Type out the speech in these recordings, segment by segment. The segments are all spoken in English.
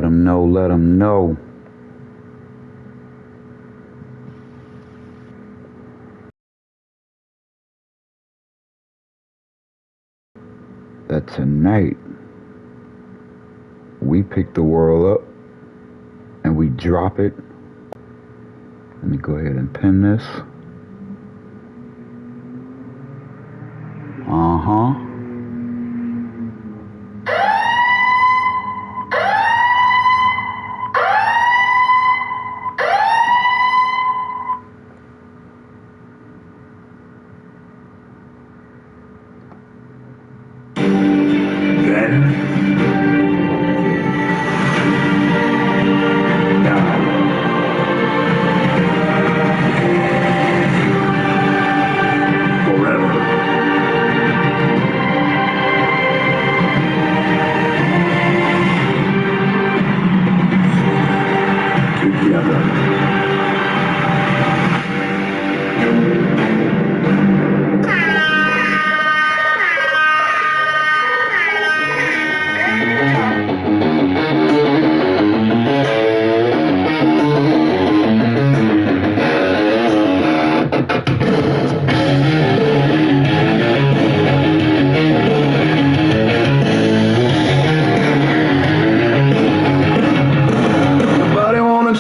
Let 'em know, let 'em know. That tonight, we pick the world up and we drop it. Let me go ahead and pin this.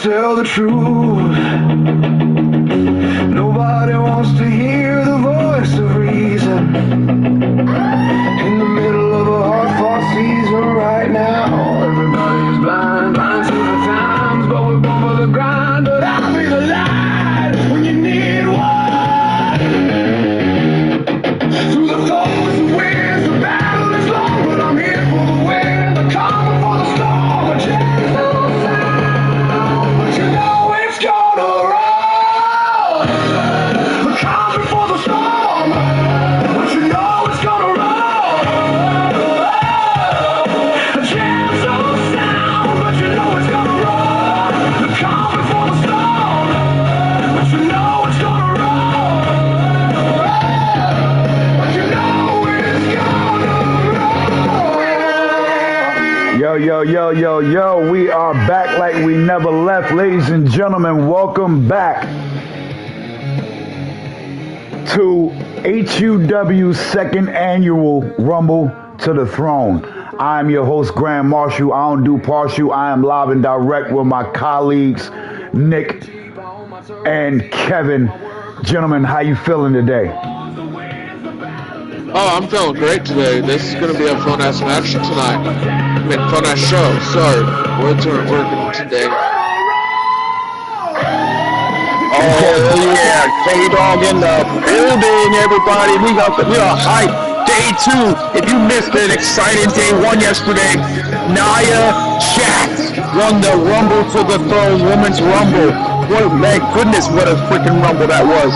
Tell the truth. Nobody wants to hear the voice of reason. In the middle of a hard-fought season right now, everybody's blind to the times, but we're born for the grind. But I'll be the light when you need one. Through the thorns and winds, the battle is long, but I'm here for the win, the calm for the storm, the gentle sound. You know it's gonna roll. The calm before the storm. But you know it's gonna roll. A gentle sound. But you know it's gonna roll. The calm before the storm. But you know it's gonna roll. But you know it's gonna roll. Yo, yo, yo, yo, yo, we are back like we never left. Ladies and gentlemen, welcome back to HUW's second annual Rumble to the Throne. I'm your host, Grand Marshal. I don't do partial. I am live and direct with my colleagues, Nick and Kevin. Gentlemen, how you feeling today? Oh, I'm feeling great today. This is going to be a fun-ass match tonight. I mean, fun-ass show. Sorry. Words aren't working today. Oh, yeah. K-Dog in the building, everybody. We are hyped. Day 2. If you missed an exciting day 1 yesterday, Nia Jax won the Rumble to the Throne Women's Rumble. What, man, goodness, what a freaking Rumble that was.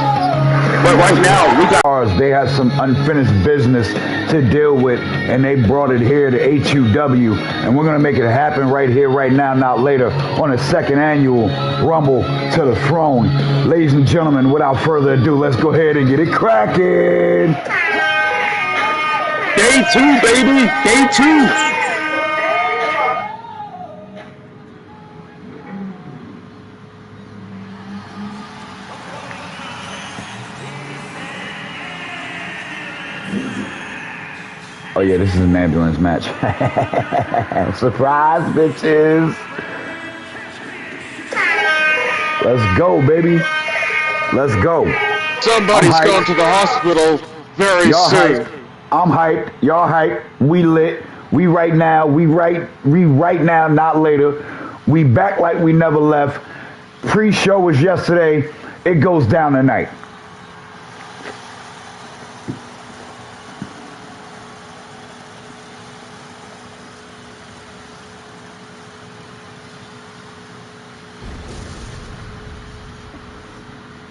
But right now, we got... They had some unfinished business to deal with, and they brought it here to HUW, and we're going to make it happen right here, right now, not later, on the second annual Rumble to the Throne. Ladies and gentlemen, without further ado, let's go ahead and get it cracking. Day 2, baby. Day 2. Oh yeah, this is an ambulance match. Surprise, bitches. Let's go, baby. Let's go. Somebody's going to the hospital very Y'all soon. Hyped. I'm hyped. Y'all hyped. We lit. We right now, not later. We back like we never left. Pre-show was yesterday. It goes down tonight.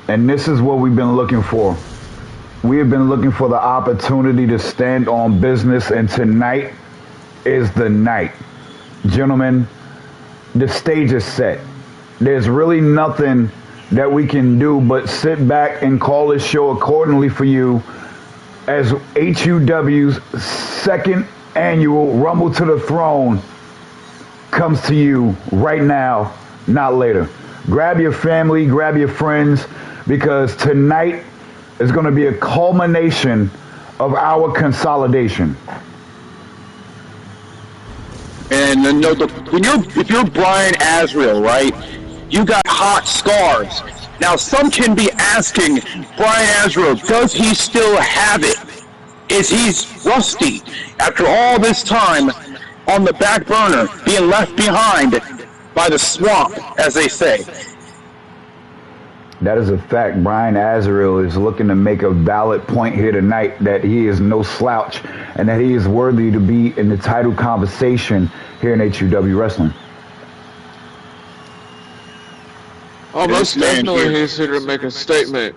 And this is what we've been looking for. We have been looking for the opportunity to stand on business, and tonight is the night. Gentlemen, the stage is set. There's really nothing that we can do but sit back and call this show accordingly for you as HUW's second annual Rumble to the Throne comes to you right now, not later. Grab your family, grab your friends, because tonight is going to be a culmination of our consolidation. And if you're Brian Azrael, right, you got hot scars. Now, some can be asking Brian Azrael, does he still have it? Is he rusty after all this time on the back burner, being left behind by the swamp, as they say? That is a fact. Brian Azrael is looking to make a valid point here tonight that he is no slouch and that he is worthy to be in the title conversation here in HUW Wrestling. Oh, most definitely he's here to make a statement.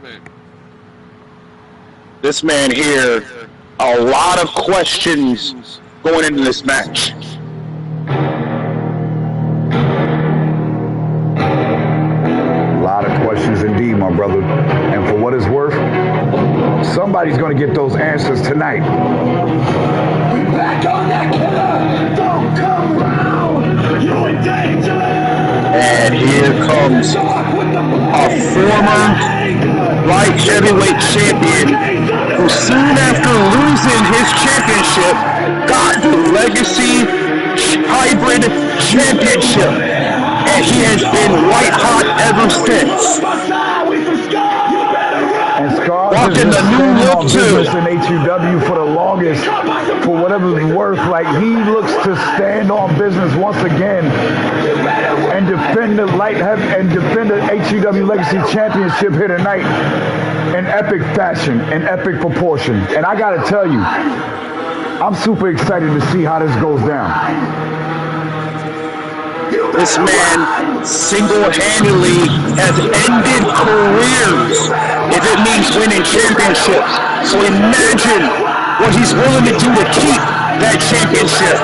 This man here, a lot of questions going into this match. Questions indeed, my brother. And for what it's worth, somebody's going to get those answers tonight. We back on that killer. Don't come around. You in danger. And here comes a former light heavyweight champion who soon after losing his championship got the Legacy Hybrid Championship. And he has been white hot ever since. And Scars rocking the new look too. In HUW for the longest, for whatever it's worth, like he looks to stand on business once again and defend the defend the HUW Legacy Championship here tonight in epic fashion, in epic proportion. And I gotta tell you, I'm super excited to see how this goes down. This man single-handedly has ended careers if it means winning championships. So imagine what he's willing to do to keep that championship.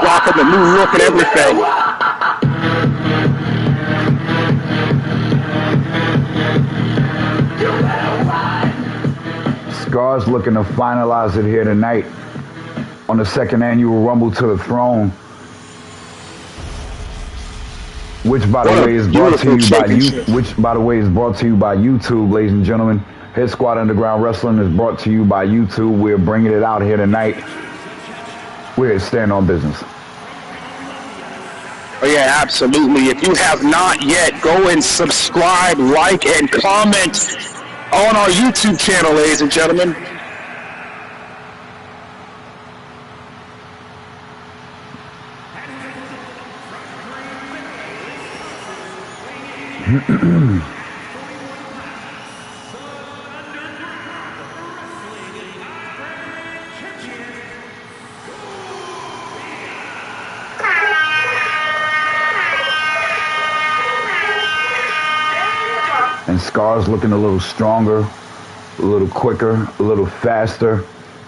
Rocking the new look and everything. Scars looking to finalize it here tonight on the second annual Rumble to the Throne. Which, by the way, is brought to you by YouTube, ladies and gentlemen. Hit Squad Underground Wrestling is brought to you by YouTube. We're bringing it out here tonight. We're here to stand on business. Oh yeah, absolutely. If you have not yet, go and subscribe, like, and comment on our YouTube channel, ladies and gentlemen. And Scars looking a little stronger, a little quicker, a little faster,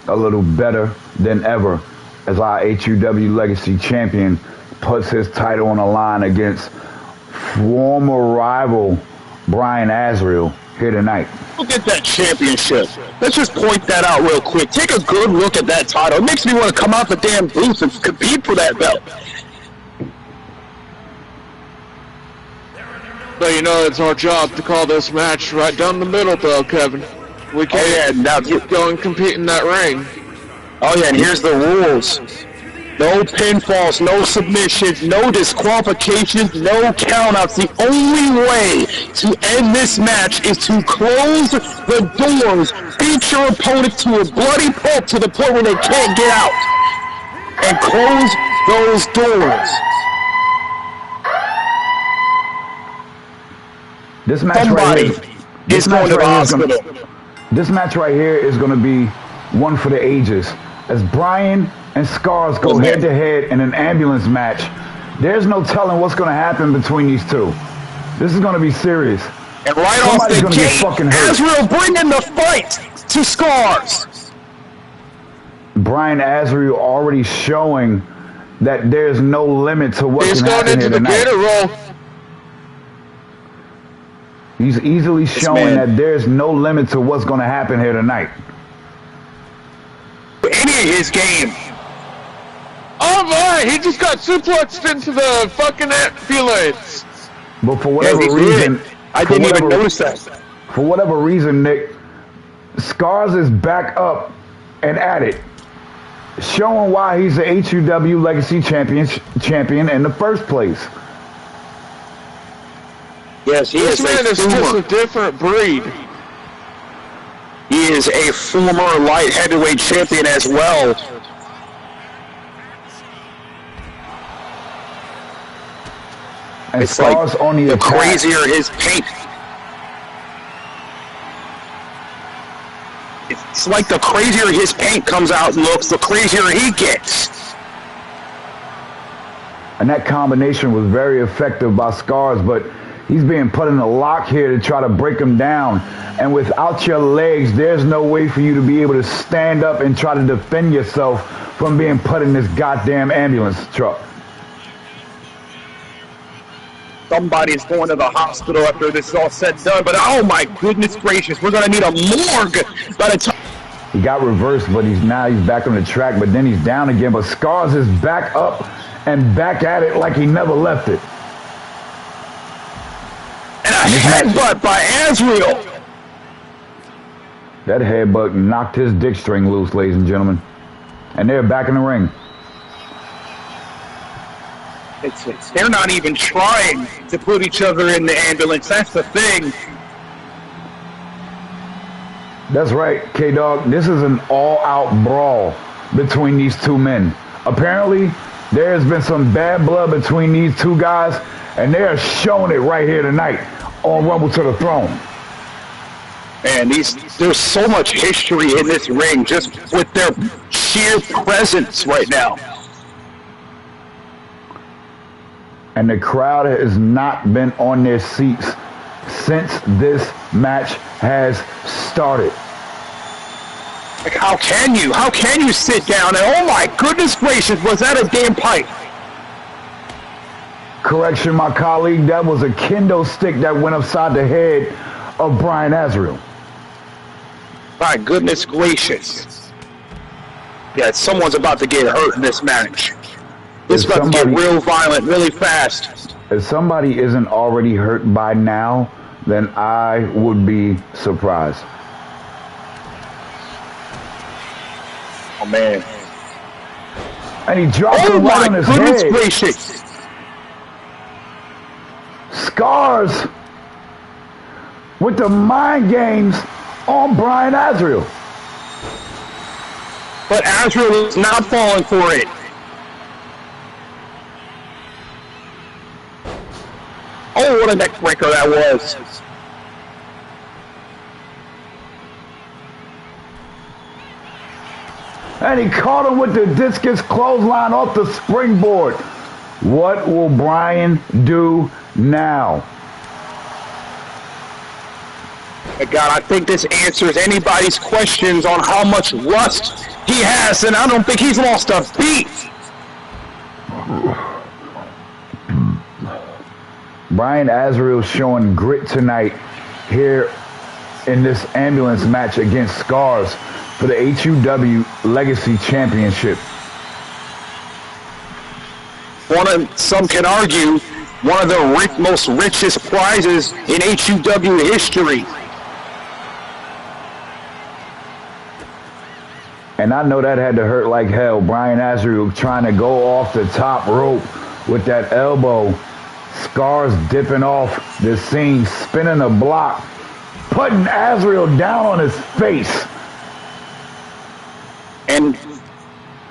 a little better than ever as our HUW Legacy Champion puts his title on the line against former rival Brian Azrael here tonight. Look at that championship. Let's just point that out real quick. Take a good look at that title. It makes me want to come out the damn booth and compete for that belt. But you know, it's our job to call this match right down the middle, though, Kevin. We can't go and compete in that ring. Oh yeah, and here's the rules. No pinfalls, no submissions, no disqualifications, no countouts. The only way to end this match is to close the doors, beat your opponent to a bloody pulp to the point where they can't get out. And close those doors. This match Somebody right here, this match right here is going to be one for the ages. As Brian and Scars go head to head in an ambulance match, there's no telling what's going to happen between these two. This is going to be serious. And right Somebody's off the gate, Azrael bringing the fight to Scars. Brian Azrael already showing that there's no limit to what He's can going happen into here the tonight. gator roll. He's easily showing that there's no limit to what's going to happen here tonight. Any of his game. Oh my! He just got suplexed into the fucking ambulance. But for whatever he reason, did. I didn't even notice that. For whatever reason, Nick, Scars is back up and at it, showing why he's the HUW Legacy champion in the first place. Yes, he This is man a is just former. a different breed. He is a former light heavyweight champion as well. And It's Scars like on the the attack. crazier his paint. It's like the crazier his paint comes out and looks, the crazier he gets. And that combination was very effective by Scars, but he's being put in a lock here to try to break him down. And without your legs, there's no way for you to be able to stand up and try to defend yourself from being put in this goddamn ambulance truck. Somebody's going to the hospital after this is all said and done, but oh my goodness gracious, we're going to need a morgue by the time. He got reversed, but he's back on the track, but then he's down again. But Scars is back up and back at it like he never left it. And a headbutt by Azrael. That headbutt knocked his dick string loose, ladies and gentlemen. And they're back in the ring. They're not even trying to put each other in the ambulance. That's the thing. That's right, K-Dog. This is an all-out brawl between these two men. Apparently, there has been some bad blood between these two guys, and they are showing it right here tonight on Rumble to the Throne. And there's so much history in this ring just with their sheer presence right now. And the crowd has not been on their seats since this match has started. Like, how can you sit down and, oh my goodness gracious, was that a damn pipe? Correction, my colleague, that was a kendo stick that went upside the head of Brian Azrael. My goodness gracious. Yeah, someone's about to get hurt in this match. This is about to get real violent really fast. If somebody isn't already hurt by now, then I would be surprised. Oh, man. And he dropped Oh, him right on my his goodness head. gracious. Scars with the mind games on Brian Azrael. But Azrael is not falling for it. Oh, what a neck breaker that was. And he caught him with the discus clothesline off the springboard. What will Brian do now? God, I think this answers anybody's questions on how much rust he has, and I don't think he's lost a beat. Brian Azrael showing grit tonight here in this ambulance match against Scars for the HUW Legacy Championship. Some can argue, one of the most richest prizes in HUW history. And I know that had to hurt like hell. Brian Azrael trying to go off the top rope with that elbow. Scars dipping off the scene, spinning a block, putting Azrael down on his face. And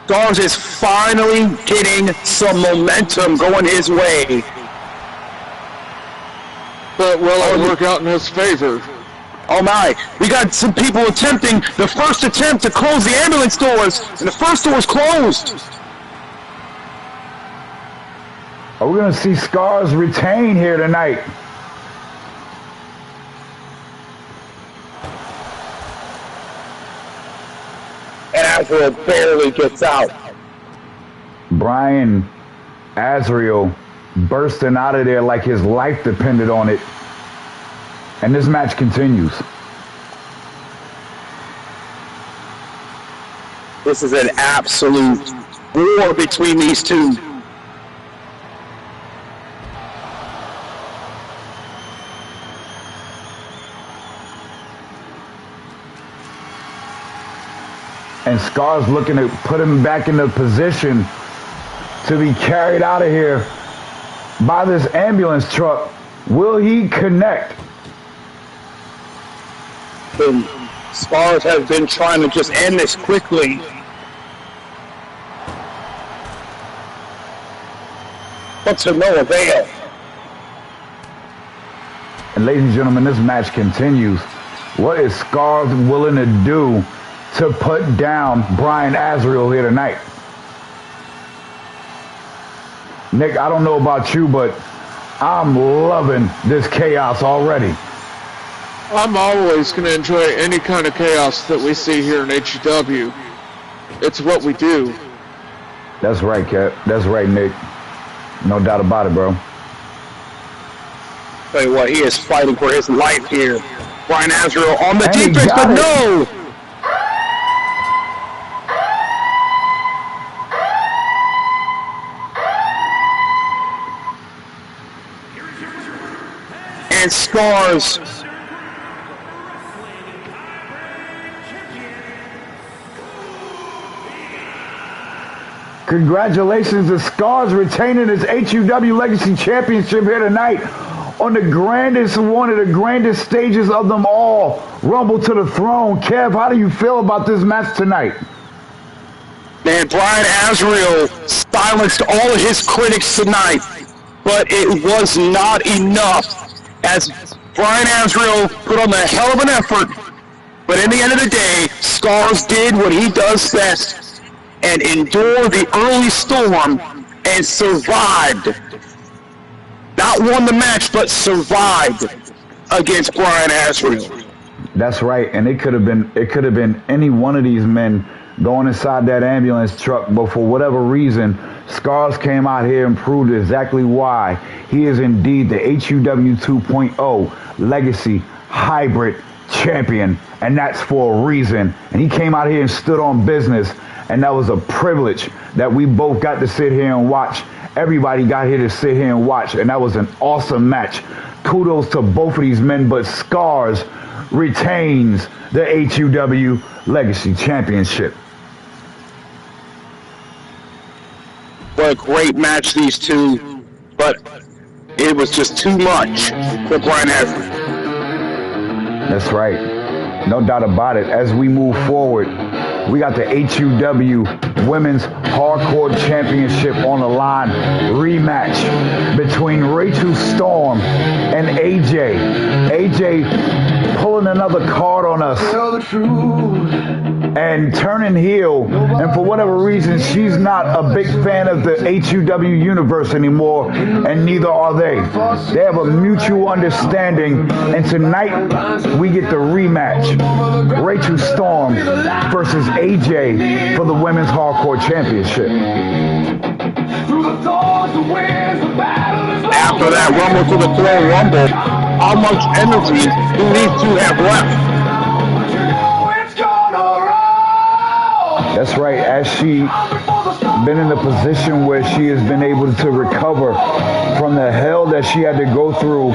Scars is finally getting some momentum going his way. But will it work out in his favor? Oh my, we got some people attempting the first attempt to close the ambulance doors, and the first door is closed. Are we going to see Scars retain here tonight? And Azrael barely gets out. Brian Azrael bursting out of there like his life depended on it. And this match continues. This is an absolute war between these two. And Scar's looking to put him back in the position to be carried out of here by this ambulance truck. Will he connect? And Scars has been trying to just end this quickly. But to no avail. And ladies and gentlemen, this match continues. What is Scars willing to do to put down Brian Azriel here tonight? Nick, I don't know about you, but I'm loving this chaos already. I'm always going to enjoy any kind of chaos that we see here in HEW. It's what we do. That's right, Cap. That's right, Nick. No doubt about it, bro. Tell you what, he is fighting for his life here. Brian Azriel on the And he defense, got but it. no! And Scars Congratulations to Scars retaining his HUW Legacy Championship here tonight on the grandest, one of the grandest stages of them all. Rumble to the Throne. Kev, how do you feel about this match tonight? Man, Brian Azriel silenced all of his critics tonight, but it was not enough as Brian Azriel put on a hell of an effort. But in the end of the day, Scars did what he does best and endured the early storm and survived. Not won the match, but survived against Brian Azriel. That's right, and it could have been any one of these men going inside that ambulance truck, but for whatever reason, Scars came out here and proved exactly why he is indeed the HUW 2.0 Legacy Hybrid Champion, and that's for a reason. And he came out here and stood on business, and that was a privilege that we both got to sit here and watch. Everybody got here to sit here and watch, and that was an awesome match. Kudos to both of these men, but Scars retains the HUW Legacy Championship. What a great match, these two, but it was just too much for Brian Azriel. That's right. No doubt about it. As we move forward, we got the HUW Women's Hardcore Championship on the line. Rematch between Rachel Storm and AJ. AJ pulling another card on us Tell the truth. and turning heel. And for whatever reason, she's not a big fan of the HUW universe anymore, and neither are they. They have a mutual understanding, and tonight we get the rematch. Rachel Storm versus AJ for the Women's Hardcore Championship. Through the thorns, the winds, the battle is long. After that Rumble to the Throne Rumble, how much energy do these two have left? But you know it's gonna roll. That's right, as she been in a position where she has been able to recover from the hell that she had to go through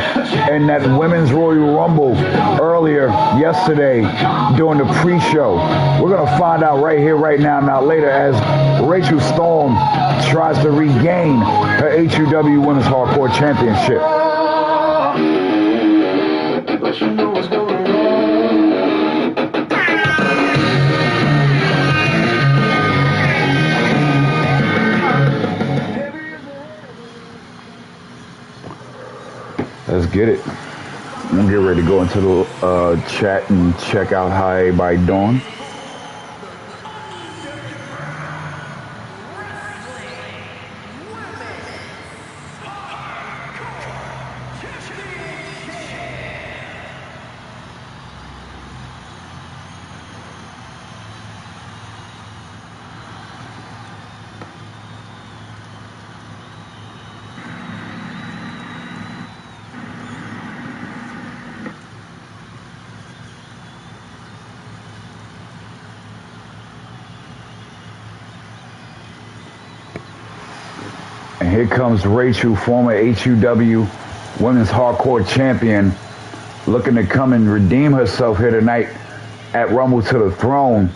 in that Women's Royal Rumble earlier yesterday during the pre-show. We're going to find out right here, right now, not later, as Rachel Storm tries to regain her HUW Women's Hardcore Championship. But you know it's gonna roll. Let's get it. I'm get ready to go into the chat and check out how everybody doing. Here comes Rachel, former HUW Women's Hardcore Champion, looking to come and redeem herself here tonight at Rumble to the Throne.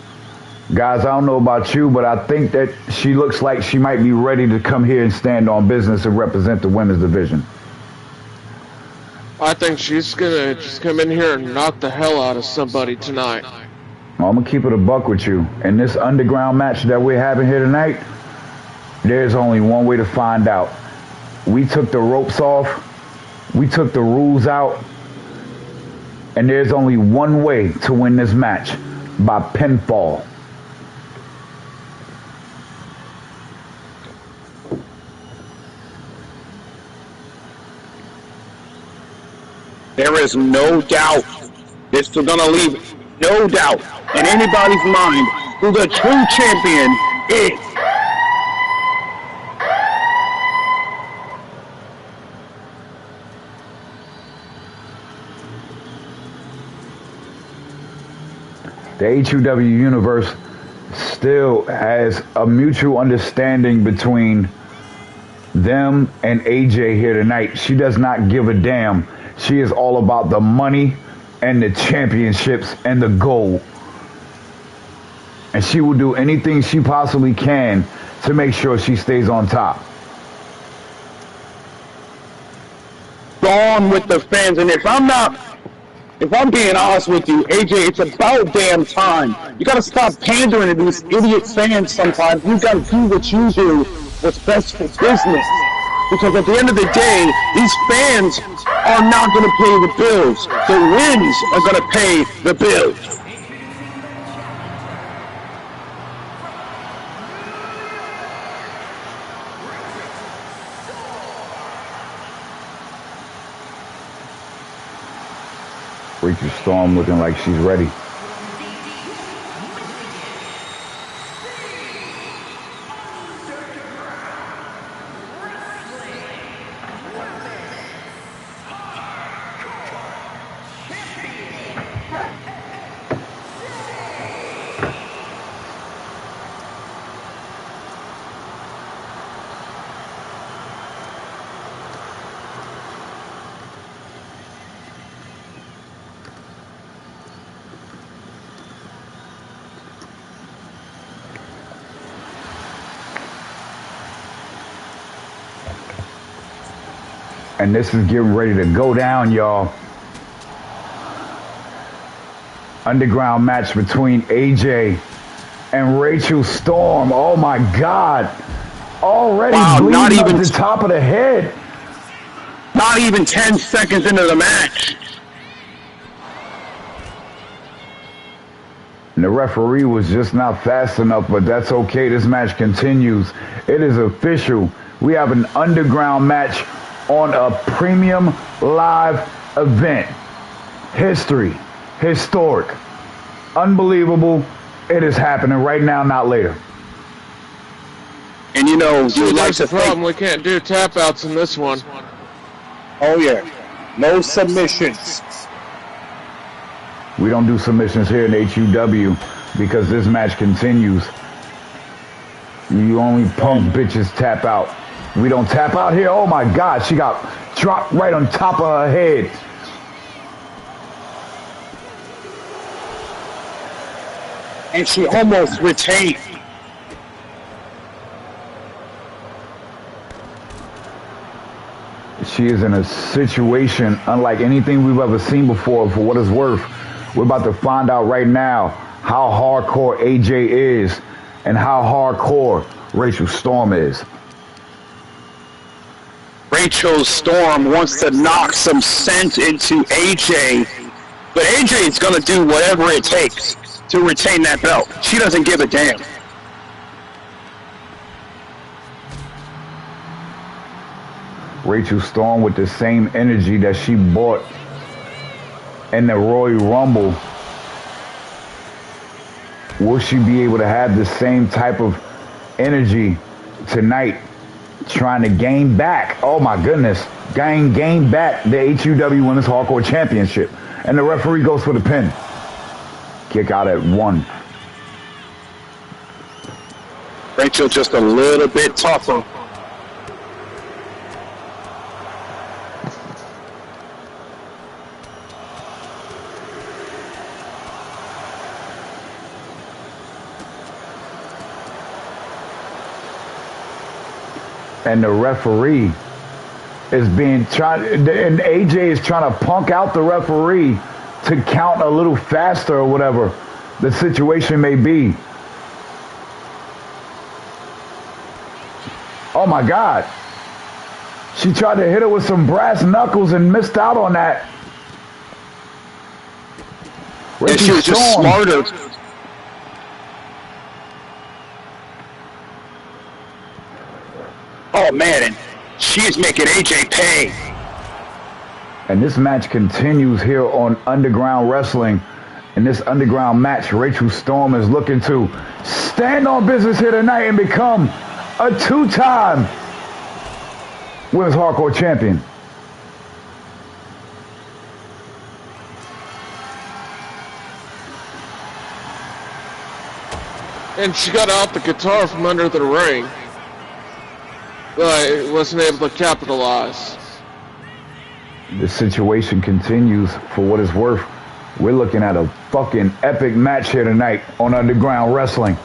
Guys, I don't know about you, but I think that she looks like she might be ready to come here and stand on business and represent the women's division. I think she's gonna just come in here and knock the hell out of somebody tonight. I'm going to keep it a buck with you. In this underground match that we're having here tonight, there's only one way to find out. We took the ropes off. We took the rules out. And there's only one way to win this match, by pinfall. There is no doubt. This is going to leave no doubt in anybody's mind who the true champion is. The HUW universe still has a mutual understanding between them and AJ here tonight. She does not give a damn. She is all about the money and the championships and the gold. And she will do anything she possibly can to make sure she stays on top. Gone with the fans. And if I'm being honest with you, AJ, it's about damn time. You gotta stop pandering to these idiot fans sometimes. You gotta do what you do, what's best for business. Because at the end of the day, these fans are not gonna pay the bills. The wins are gonna pay the bills. Rachel Storm looking like she's ready. And this is getting ready to go down, y'all. Underground match between AJ and Rachel Storm. Oh my God. Already bleeding up the top of the head. Not even 10 seconds into the match. And the referee was just not fast enough, but that's okay. This match continues. It is official. We have an underground match on a premium live event. History. Historic. Unbelievable. It is happening right now, not later. And you know, See, that's the problem. We can't do tap outs in this one. Oh yeah. No submissions. We don't do submissions here in HUW because this match continues. You only punk bitches tap out. We don't tap out here. Oh my God, she got dropped right on top of her head. And she almost retained. She is in a situation unlike anything we've ever seen before, for what it's worth. We're about to find out right now how hardcore AJ is and how hardcore Rachel Storm is. Rachel Storm wants to knock some sense into AJ, but AJ is going to do whatever it takes to retain that belt. She doesn't give a damn. Rachel Storm with the same energy that she brought in the Royal Rumble. Will she be able to have the same type of energy tonight, trying to gain back, oh my goodness, gain back the HUW Women's Hardcore Championship? And the referee goes for the pin. Kick out at 1. Rachel just a little bit tougher. and the referee is and AJ is trying to punk out the referee to count a little faster or whatever the situation may be. Oh my God. She tried to hit her with some brass knuckles and missed out on that. And she was just smarter. Oh man, and she's making AJ pay. And this match continues here on Underground Wrestling. In this Underground match, Rachel Storm is looking to stand on business here tonight and become a 2-time Women's Hardcore Champion. And she got out the guitar from under the ring, but wasn't able to capitalize. The situation continues for what it's worth. We're looking at a fucking epic match here tonight on Underground Wrestling.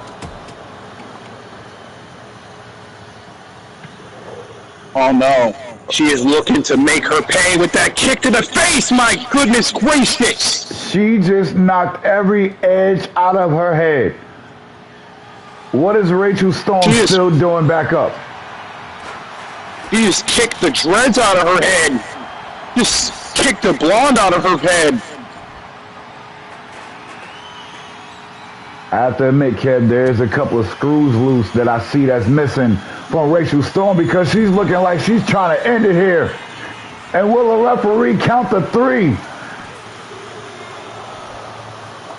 Oh no, she is looking to make her pay with that kick to the face, my goodness gracious! She just knocked every edge out of her head. What is Rachel Storm still doing back up? He just kicked the dreads out of her head. Just kicked the blonde out of her head. I have to admit, Kev, there's a couple of screws loose that I see that's missing from Rachel Storm because she's looking like she's trying to end it here. And will the referee count the 3?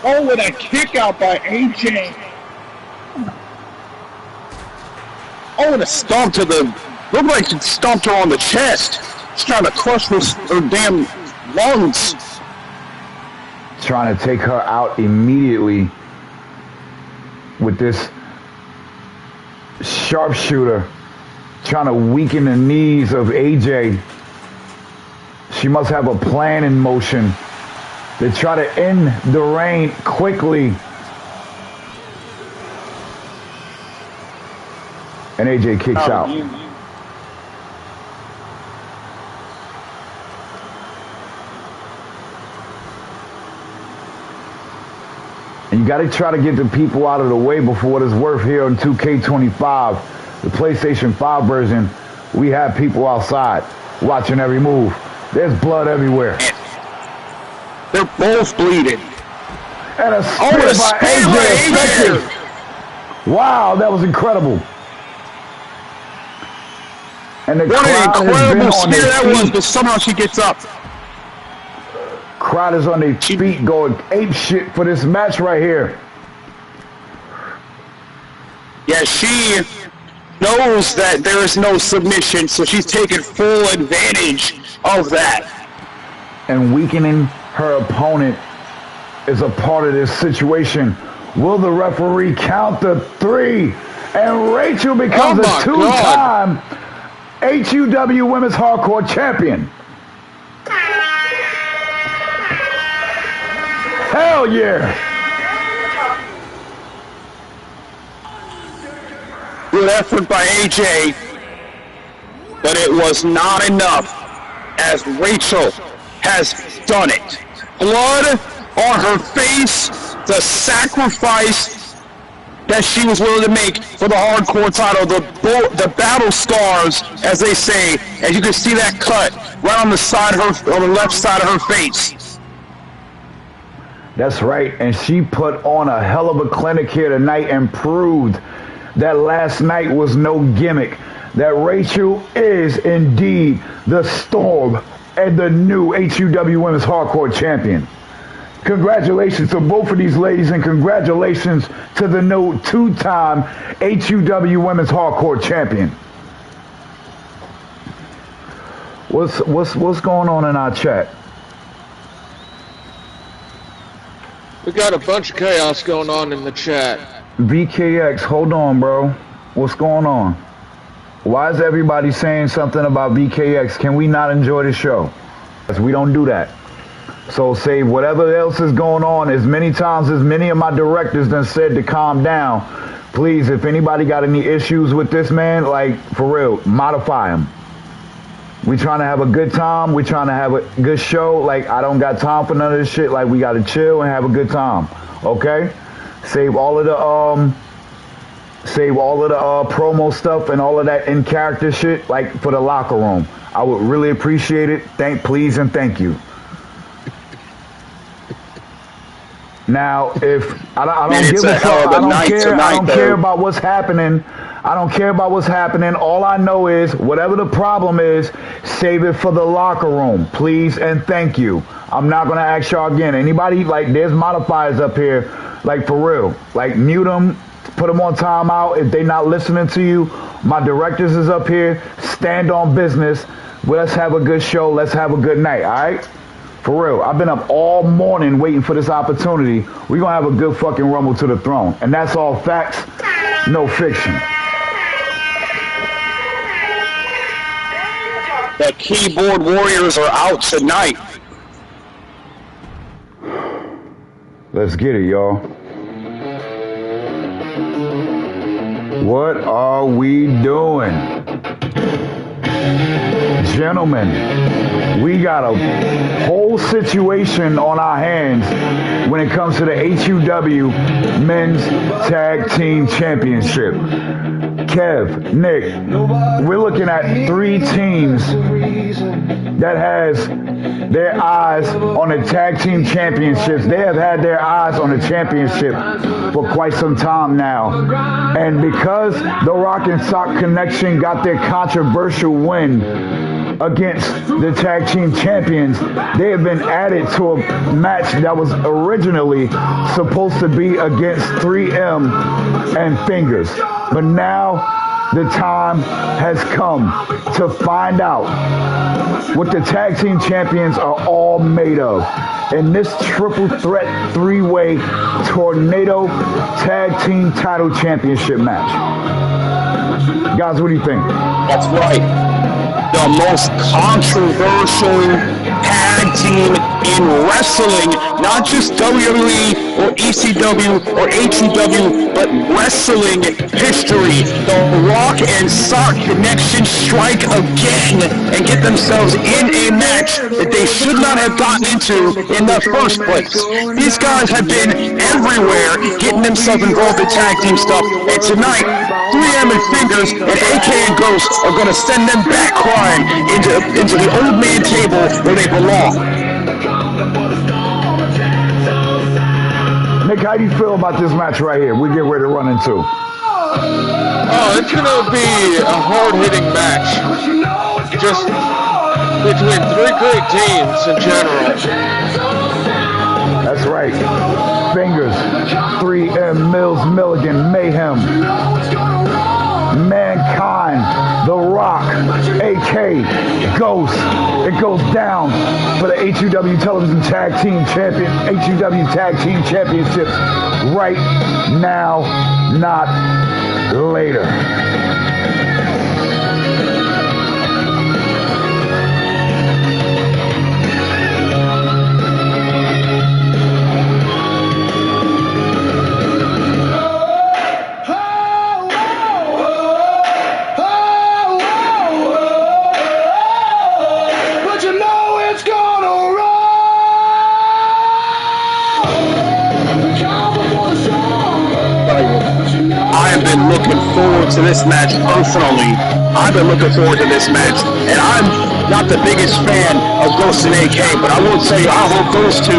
Oh, with a kick out by AJ. Oh, and a stomp to the... Looked like she stomped her on the chest. She's trying to crush her damn lungs. Trying to take her out immediately with this sharpshooter. Trying to weaken the knees of AJ. She must have a plan in motion to try to end the reign quickly. And AJ kicks out. And you got to try to get the people out of the way before what it's worth here on 2K25, the PlayStation 5 version. We have people outside watching every move. There's blood everywhere. They're both bleeding. And a spear by AJ effective. Wow, that was incredible. And the what an incredible spear that was, feet. but somehow she gets up. Crowd is on their feet going ape shit for this match right here. Yeah, she knows that there is no submission, so she's taking full advantage of that. And weakening her opponent is a part of this situation. Will the referee count the 3? And Rachel becomes a 2-time HUW Women's Hardcore Champion. Hell yeah! Good effort by AJ, but it was not enough as Rachel has done it. Blood on her face, the sacrifice that she was willing to make for the hardcore title, the battle scars, as they say, as you can see that cut right on the side of her, on the left side of her face. That's right, and she put on a hell of a clinic here tonight and proved that last night was no gimmick, that Rachel is indeed the Storm and the new HUW Women's Hardcore Champion. Congratulations to both of these ladies, and congratulations to the new 2-time HUW Women's Hardcore Champion. What's going on in our chat? We got a bunch of chaos going on in the chat. VKX, hold on, bro. What's going on? Why is everybody saying something about VKX? Can we not enjoy the show? Because we don't do that. So say whatever else is going on, as many times as many of my directors done said to calm down, Please, if anybody got any issues with this man, like, for real, modify him. We trying to have a good time. We trying to have a good show. Like, I don't got time for none of this shit. Like, we got to chill and have a good time. Okay? Save all of the promo stuff and all of that in character shit, like, for the locker room. I would really appreciate it. Please and thank you. Now, if I don't give a fuck, I don't care about what's happening. I don't care about what's happening. All I know is whatever the problem is, save it for the locker room, please and thank you. I'm not gonna ask y'all again. Anybody, like, there's modifiers up here, like, for real. Like, mute them, put them on timeout if they not listening to you. My directors is up here. Stand on business. Let's have a good show. Let's have a good night. All right. For real, I've been up all morning waiting for this opportunity. We're going to have a good fucking rumble to the throne. And that's all facts, no fiction. The keyboard warriors are out tonight. Let's get it, y'all. What are we doing? Gentlemen, we got a whole situation on our hands when it comes to the HUW Men's Tag Team Championship. Kev, Nick, we're looking at 3 teams that has their eyes on the Tag Team Championships. They have had their eyes on the championship for quite some time now. And because the Rock and Sock Connection got their controversial win against the Tag Team Champions, they have been added to a match that was originally supposed to be against 3M and Fingers. But now the time has come to find out what the Tag Team Champions are all made of in this triple threat 3-way Tornado Tag Team Title Championship match. Guys, what do you think? That's right. The most controversial tag team in wrestling, not just WWE or ECW or HEW, but wrestling history. The Rock and Sock Connection strike again and get themselves in a match that they should not have gotten into in the first place. These guys have been everywhere getting themselves involved in tag team stuff, and tonight 3M and Fingers and AK and Ghost are going to send them back crying into the old man table where they belong. Nick, how do you feel about this match right here? We get ready to run into. Oh, it's going to be a hard-hitting match. Just between 3 great teams in general. That's right. Fingers, 3M, Mills, Milligan, Mayhem, Mankind, The Rock, AK, Ghost. It goes down for the HUW Television Tag Team Championships right now, not later. Looking forward to this match personally. I've been looking forward to this match, and I'm not the biggest fan of Ghost and AK, but I will say I hope those two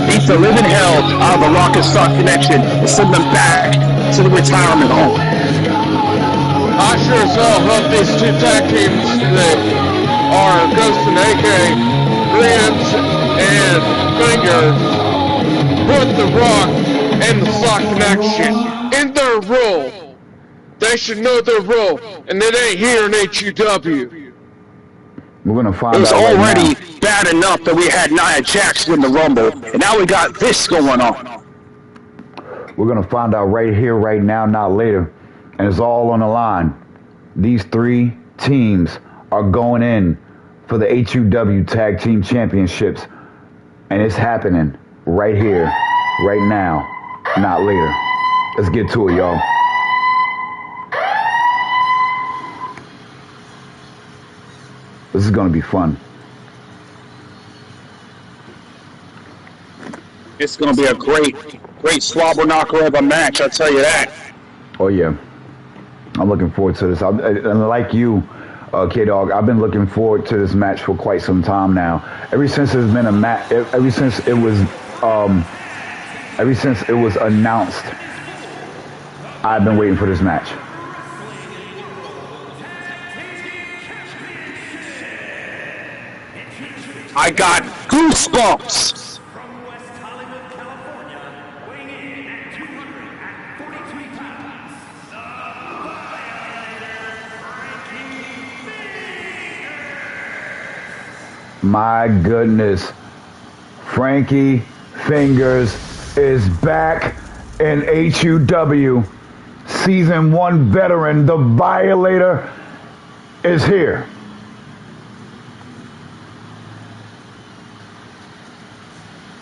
beat the living hell out of the Rock and Sock Connection and send them back to the retirement home. I sure as hell hope these 2 tag teams that are Ghost and AK, 3Ms and Fingers, put the Rock and the Sock Connection in their role. They should know their role, and it ain't here in HUW. We're gonna find out. It was already right bad enough that we had Nia Jax win the Rumble, and now we got this going on. We're gonna find out right here, right now, not later, and it's all on the line. These 3 teams are going in for the HUW Tag Team Championships, and it's happening right here, right now, not later. Let's get to it, y'all. This is going to be fun. It's going to be a great slobber knocker of a match, I'll tell you that. Oh, yeah. I'm looking forward to this. And like you, K-Dog, I've been looking forward to this match for quite some time now. Ever since there's been a match, ever since it was announced, I've been waiting for this match. I got goosebumps. My goodness. Frankie Fingers is back in HUW. Season 1 veteran, the Violator, is here.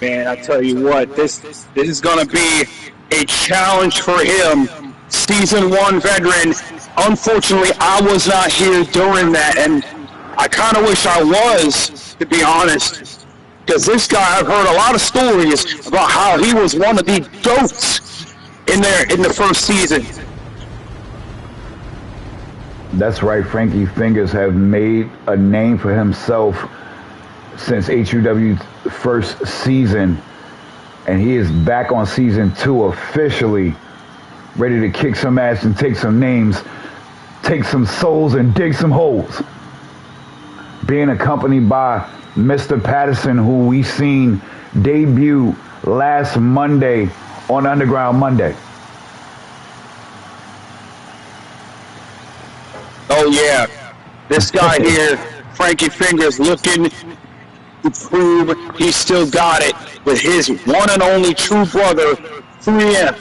Man, I tell you what, this is going to be a challenge for him. Season 1 veteran. Unfortunately, I was not here during that, and I kind of wish I was, to be honest, because this guy, I've heard a lot of stories about how he was one of the GOATs in the first season. That's right. Frankie Fingers have made a name for himself since HUW's first season, and he is back on season 2 officially, ready to kick some ass and take some names, take some souls and dig some holes. Being accompanied by Mr. Patterson, who we seen debut last Monday on Underground Monday. Oh yeah, this guy here, Frankie Fingers, looking to prove he still got it with his one and only true brother, 3M.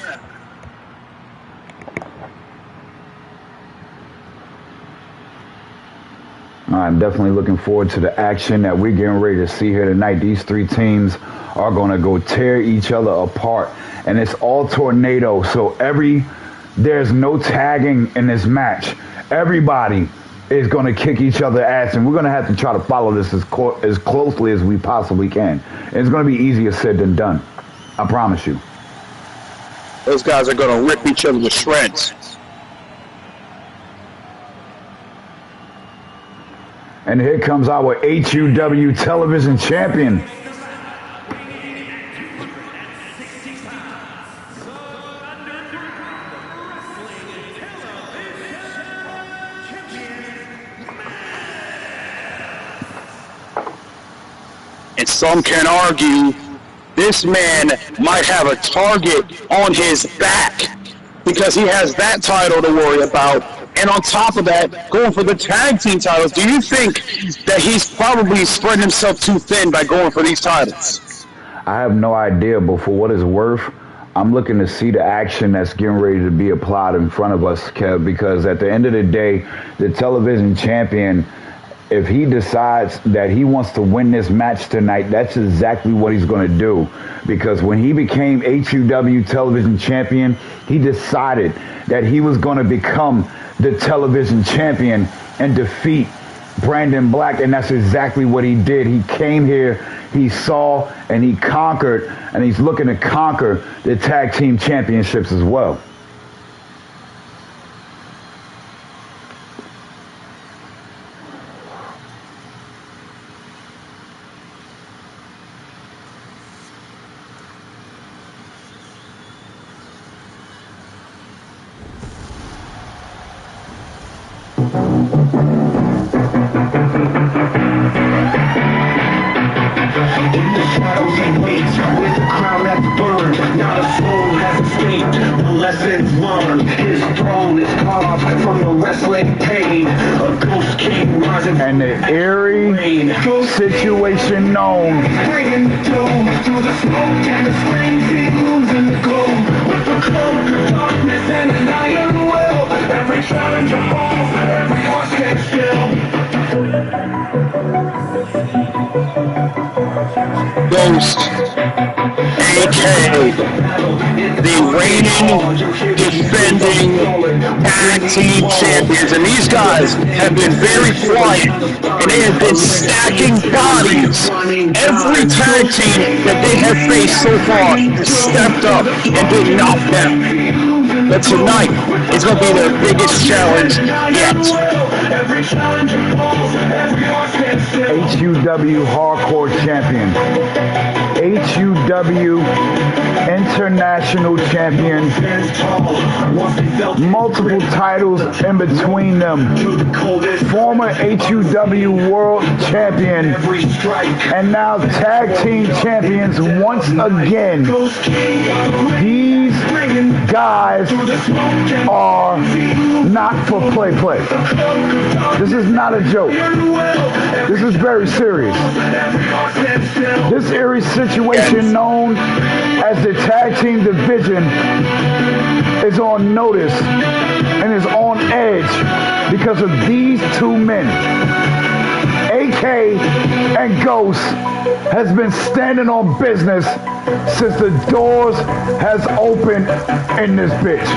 I'm definitely looking forward to the action that we're getting ready to see here tonight. These three teams are going to go tear each other apart, and it's all tornado. So there's no tagging in this match. Everybody is going to kick each other ass, and we're going to have to try to follow this as closely as we possibly can. And it's going to be easier said than done. I promise you. Those guys are going to rip each other to shreds. And here comes our HUW television champion. And some can argue this man might have a target on his back because he has that title to worry about. And on top of that, going for the tag team titles. Do you think that he's probably spread himself too thin by going for these titles? I have no idea, but for what it's worth, I'm looking to see the action that's getting ready to be applied in front of us, Kev, because at the end of the day, the television champion, if he decides that he wants to win this match tonight, that's exactly what he's going to do. Because when he became HUW television champion, he decided that he was going to become the television champion and defeat Brandon Black, and that's exactly what he did. He came here, he saw, and he conquered, and he's looking to conquer the tag team championships as well. And the eerie situation known. Bringing the doom through the smoke and the flames, he losing the gloom. With the cloak of darkness and an iron will, every challenger falls, every horse takes still. Yo, Ghost, AK, the reigning, defending tag team champions. And these guys have been very quiet, and they have been stacking bodies. Every tag team that they have faced so far stepped up and been knocked down. But tonight is going to be their biggest challenge yet. HUW Hardcore Champion, HUW International Champion, multiple titles in between them, former HUW World Champion, and now Tag Team Champions once again. These guys are not for play. This is not a joke. This is very serious. This eerie situation known as the tag team division is on notice and is on edge because of these two men. AK and Ghost has been standing on business since the doors has opened in this bitch.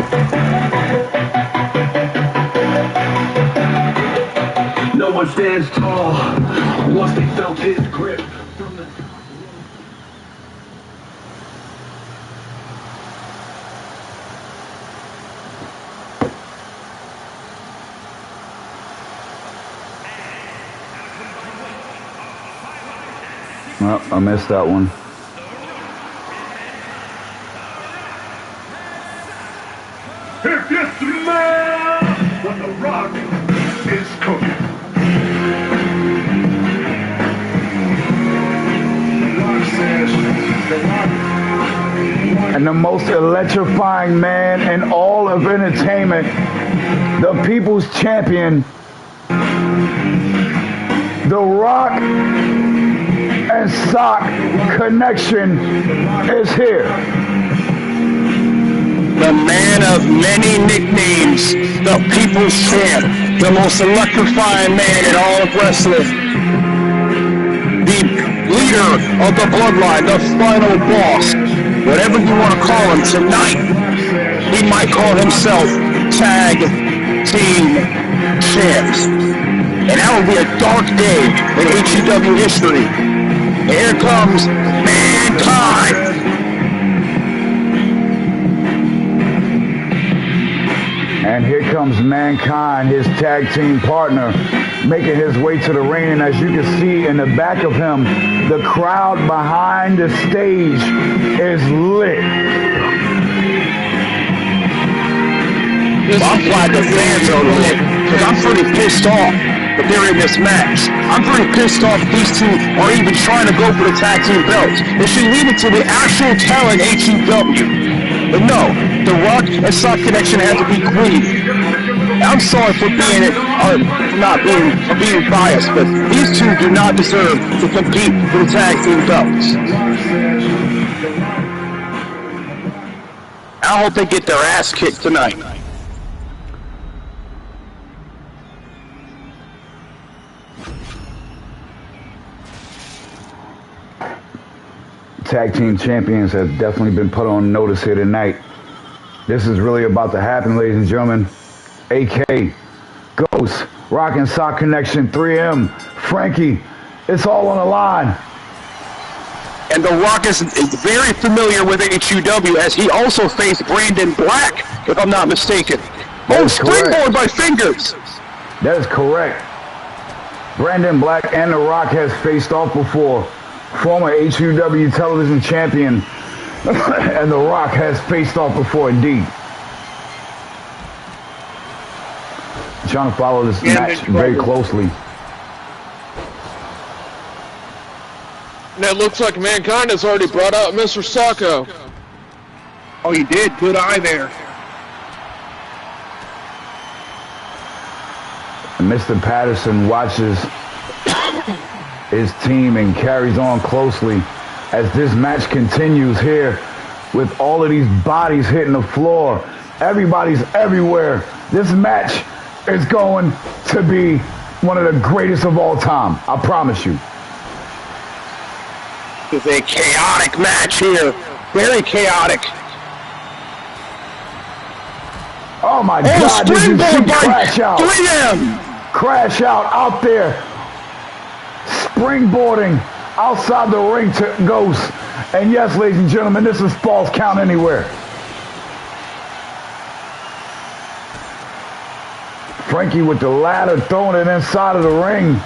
No one stands tall once they felt his grip. Oh, I missed that one. If you smell what the Rock is cooking. And the most electrifying man in all of entertainment, the people's champion, The Rock and Sock Connection is here. The man of many nicknames, the people's champ, the most electrifying man in all of wrestling, the leader of the bloodline, the final boss, whatever you want to call him tonight. He might call himself Tag Team Champs. And that will be a dark day in HEW history. And here comes Mankind. And here comes Mankind, his tag team partner, making his way to the ring. And as you can see in the back of him, the crowd behind the stage is lit. I'm glad the fans are lit, because I'm pretty pissed off that they're in this match. I'm pretty pissed off these two are even trying to go for the tag team belts. They should leave it to the actual talent HEW. But no, The Rock and Sock Connection had to be greedy. I'm sorry for being biased, but these two do not deserve to compete for the tag team belts. I hope they get their ass kicked tonight. Tag team champions have definitely been put on notice here tonight. This is really about to happen, ladies and gentlemen. AK, Ghost, Rock and Sock Connection, 3M, Frankie, it's all on the line. And The Rock is very familiar with HEW, as he also faced Brandon Black, if I'm not mistaken. Oh, springboard by fingers. That is correct. Brandon Black and The Rock has faced off before. Former HEW television champion and The Rock has faced off before indeed. I'm trying to follow this match very closely. And it looks like Mankind has already brought out Mr. Socko. Oh, you did? Good eye there. And Mr. Patterson watches his team and carries on closely as this match continues here with all of these bodies hitting the floor. Everybody's everywhere. This match is going to be one of the greatest of all time. I promise you. is a chaotic match here. Very chaotic. Oh my God, did you see Springboard by Crash Out? 3M. Crash out there. Springboarding outside the ring to Ghost. And yes, ladies and gentlemen, this is Falls Count Anywhere. Frankie with the ladder, throwing it inside of the ring.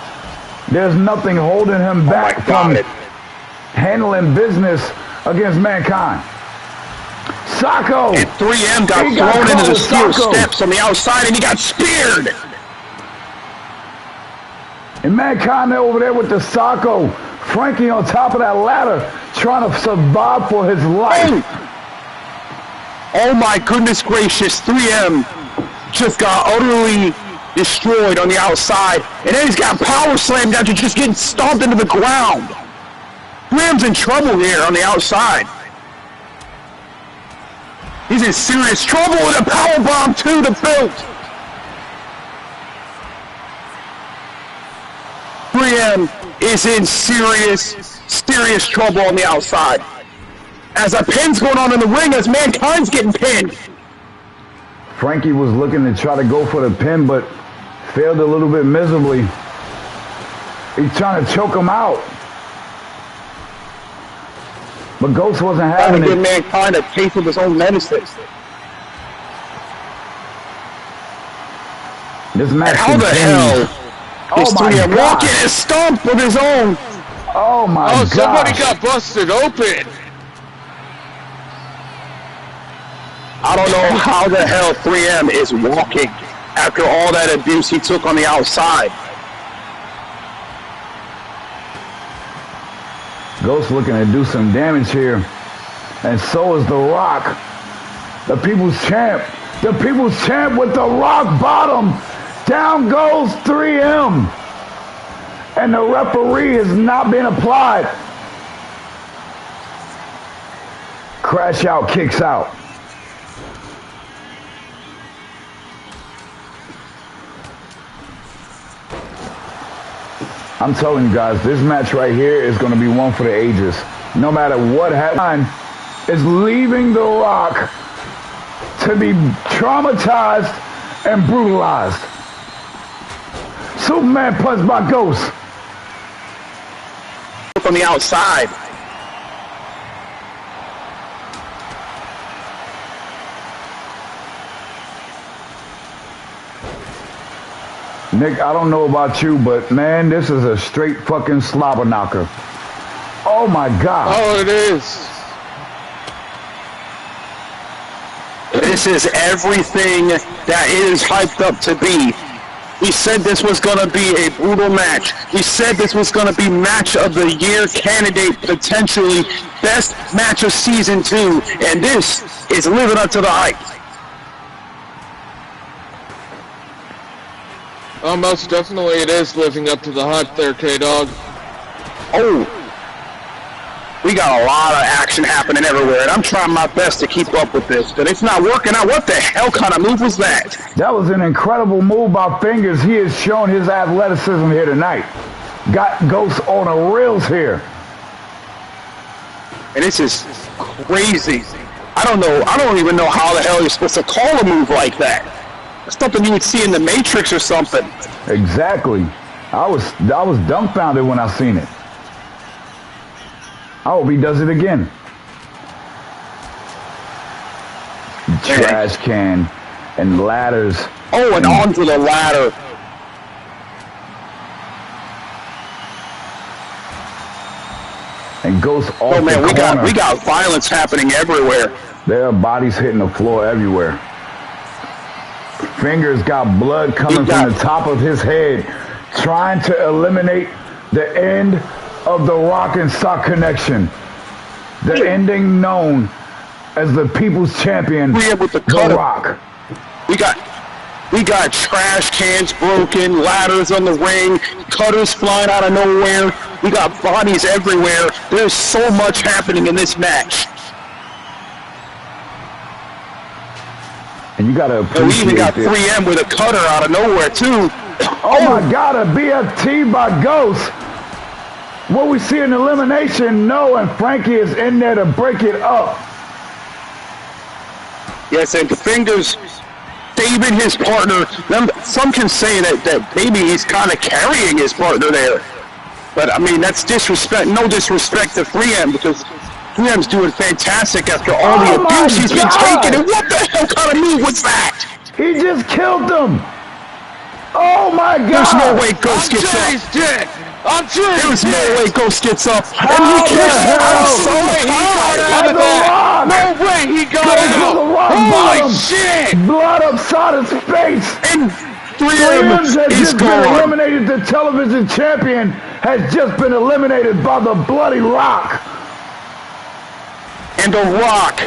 There's nothing holding him back from handling business against Mankind. Socko! And 3M got thrown into the steel steps on the outside, and he got speared. And Mankind over there with the Socko. Frankie on top of that ladder, trying to survive for his life. Oh my goodness gracious, 3M just got utterly destroyed on the outside, and then he's got power slammed after just getting stomped into the ground. 3M's in trouble here on the outside. He's in serious trouble with a power bomb to the boot. 3M is in serious trouble on the outside. As a pin's going on in the ring, as Mankind's getting pinned. Frankie was looking to try to go for the pin, but failed a little bit miserably. He's trying to choke him out. But Ghost wasn't having it. Trying to give Mankind a taste of his own medicine. This match How the hell is 3M walking and stomp with his own? Oh my God. Somebody got busted open. I don't know how the hell 3M is walking after all that abuse he took on the outside. Ghost looking to do some damage here. And so is The Rock. The People's Champ. The People's Champ with the rock bottom. Down goes 3M. And the referee has not been applied. Crash Out kicks out. I'm telling you guys, this match right here is going to be one for the ages. No matter what happens, is leaving The Rock to be traumatized and brutalized. Superman punch by Ghost. From the outside. Nick, I don't know about you, but man, this is a straight fucking slobber knocker. Oh my God. Oh, it is. This is everything that it is hyped up to be. We said this was going to be a brutal match. We said this was going to be match of the year candidate, potentially best match of season 2, and this is living up to the hype. Oh, most definitely it is living up to the hype there, K-Dog. Oh, we got a lot of action happening everywhere, and I'm trying my best to keep up with this, but it's not working out. What the hell kind of move was that? That was an incredible move by Fingers. He has shown his athleticism here tonight. Got Ghost on the rails here. And this is crazy. I don't even know how the hell you're supposed to call a move like that. It's something you would see in the Matrix or something. Exactly. I was dumbfounded when I seen it. I hope he does it again. Trash can and ladders. Oh, and onto the ladder. And Ghost off Oh man, the corner. we got violence happening everywhere. There are bodies hitting the floor everywhere. Fingers got blood coming from the top of his head, trying to eliminate the end of the Rock and Sock connection. The ending known as the People's Champion, The Rock. We got trash cans broken, ladders on the ring, cutters flying out of nowhere. We got bodies everywhere. There's so much happening in this match. And you gotta appreciate we even got this. 3M with a cutter out of nowhere too. Oh my God, a BFT by Ghost. What we see in elimination, no, and Frankie is in there to break it up. Yes, and Fingers saving his partner. Some can say that maybe he's kind of carrying his partner there. But, I mean, that's disrespect. No disrespect to 3M, because 3M's doing fantastic after all the abuse he's been taking. And what the hell kind of move was that? He just killed them. Oh, my God. There's no way Ghost gets up. He's dead. I'm sure There's no way Ghost gets up. How And he the kicks hell? out so he got out of The that. Rock. No way he got Goes out. to the rock Holy bottom. shit. Blood upside his face. And 3M 3M has is just been gone. eliminated. The television champion has just been eliminated by the Bloody Rock. And The Rock.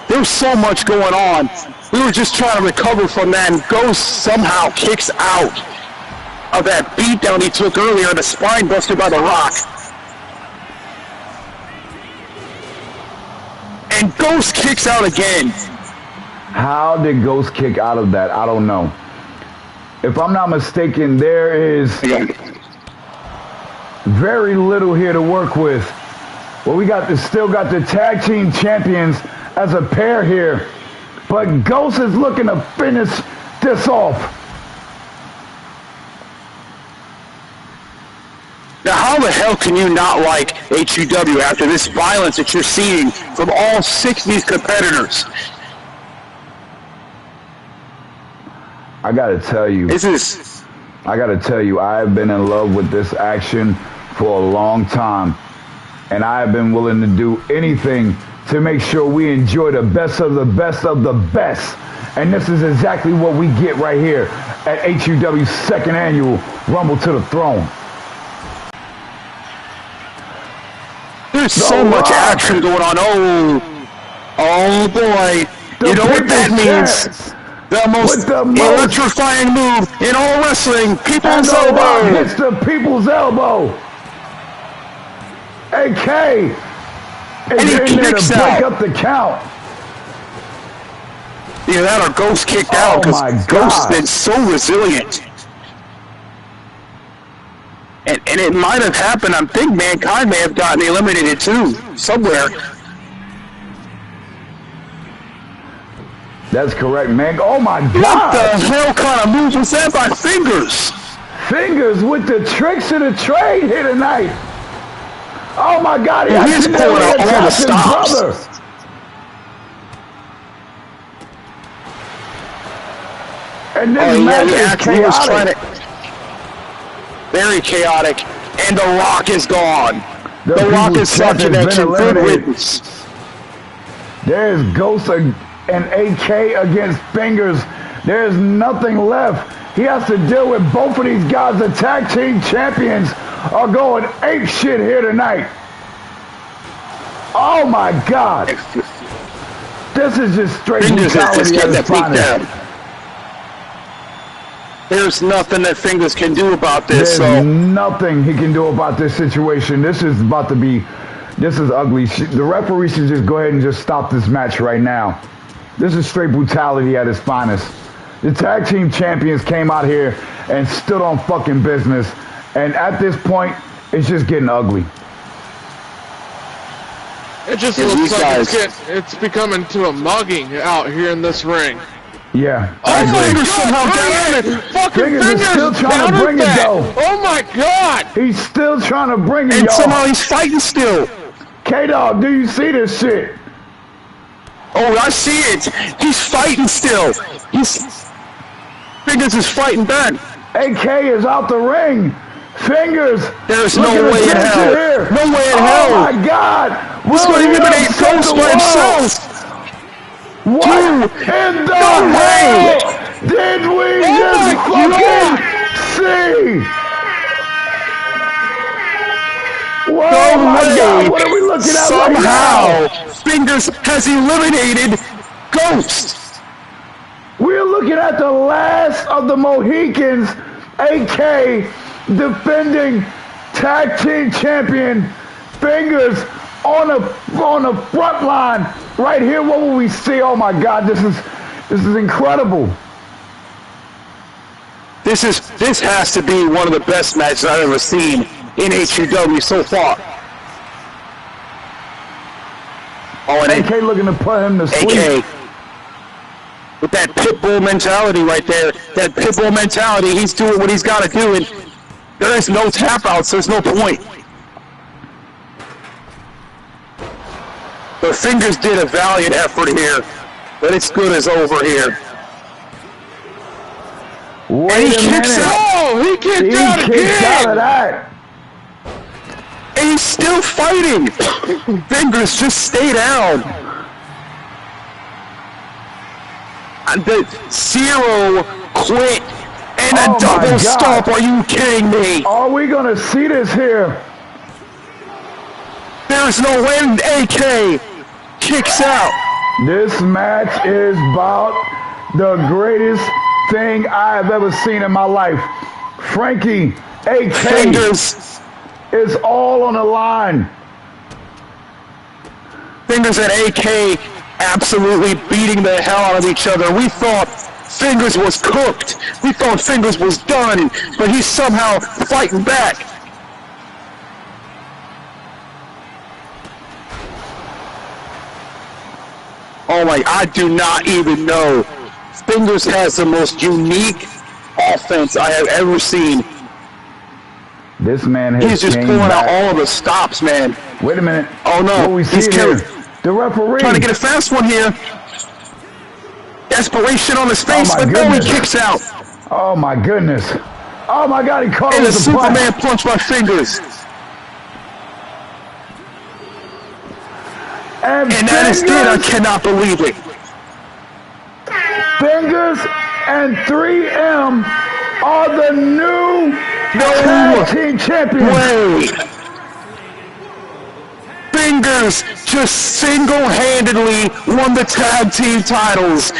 There's so much going on. We were just trying to recover from that, and Ghost somehow kicks out of that beatdown he took earlier, the spine buster by The Rock. And Ghost kicks out again. How did Ghost kick out of that? I don't know. If I'm not mistaken, there is very little here to work with. Well, we still got the tag team champions as a pair here, but Ghost is looking to finish this off. Now, how the hell can you not like HUW after this violence that you're seeing from all 6 of these competitors? I gotta tell you, I have been in love with this action for a long time, and I have been willing to do anything to make sure we enjoy the best of the best of the best. And this is exactly what we get right here at HUW's 2nd annual Rumble to the Throne. There's so much action going on. Oh boy. You know what that means? The most electrifying move in all wrestling. People's elbow. Hits the people's elbow. AK is in there to break up the count. Either that or Ghost kicked out, because Ghost's been so resilient. And it might have happened. I think Mankind may have gotten eliminated too, somewhere. That's correct, man. Oh my God! What the hell kind of move was that by Fingers? Fingers with the tricks of the trade here tonight. Oh my God! He He's pulling out all the stops. Brother. And this match is chaotic. Very chaotic. And The Rock is gone. The Rock is People's such an Champ has been good eliminated. riddance. There's Ghost and AK against Fingers. There's nothing left. He has to deal with both of these guys. The tag team champions are going ape shit here tonight. Oh my God. This is just straight Fingers is just brutality at getting its that beat finest. down. There's nothing that Fingers can do about this. There's nothing he can do about this situation. This is ugly. The referee should just go ahead and just stop this match right now. This is straight brutality at its finest. The tag team champions came out here and stood on fucking business. And at this point, it's just getting ugly. It just looks like it's becoming to a mugging out here in this ring. Yeah. Oh my Fingers God! somehow down it. Fucking Fingers is still trying to down bring at it, that. though. Oh my God! He's still trying to bring it, And y'all. somehow he's fighting still. K-Dog, do you see this shit? Oh, I see it. He's fighting still. Fingers is fighting back. AK is out the ring. Fingers. There's Look no at the way in tension hell. here. No way in Oh hell. my God. He's going to eliminate Ghost by himself. What in the No way. hell did we Oh just my fucking see? Whoa, No my way. God, what are we looking at right now? Somehow, Fingers has eliminated Ghost. We're looking at the last of the Mohicans, AK defending tag team champion Fingers on the front line right here. What will we see? Oh my God, this is incredible. This has to be one of the best matches I've ever seen in HCW so far. Oh, and AK looking to put him to sleep. AK, with that pitbull mentality right there, that pitbull mentality, he's doing what he's got to do, and there is no tap outs, there's no point. The Fingers did a valiant effort here, but it's good as over here. Wait And he a kicks minute. out. Oh, he kicked He out kicked out of again. that. And he's still fighting. Fingers, just stay down. And the Zero quit and Oh a my double God. stomp. Are you kidding me? Are we gonna see this here? There's no end. AK kicks out. This match is about the greatest thing I have ever seen in my life. Frankie, AK Fingers, is all on the line. Fingers and AK absolutely beating the hell out of each other. We thought Fingers was cooked. We thought Fingers was done, but he's somehow fighting back. Oh my, I do not even know. Fingers has the most unique offense I have ever seen. This man has He's just came pulling out back. all of the stops, man. Wait a minute. Oh no, What we he's see killing. here? The referee. Trying to get a fast one here. Desperation on his face, my but no, he goodness. kicks out. Oh my goodness. Oh my God, he caught him And a with the Superman punch. punch by Fingers. And And that is it. I cannot believe it. Fingers and 3M are the new tag team champions. Wait. Fingers just single-handedly won the tag team titles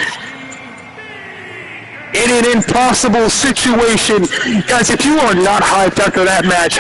in an impossible situation. Guys, if you are not hyped after that match,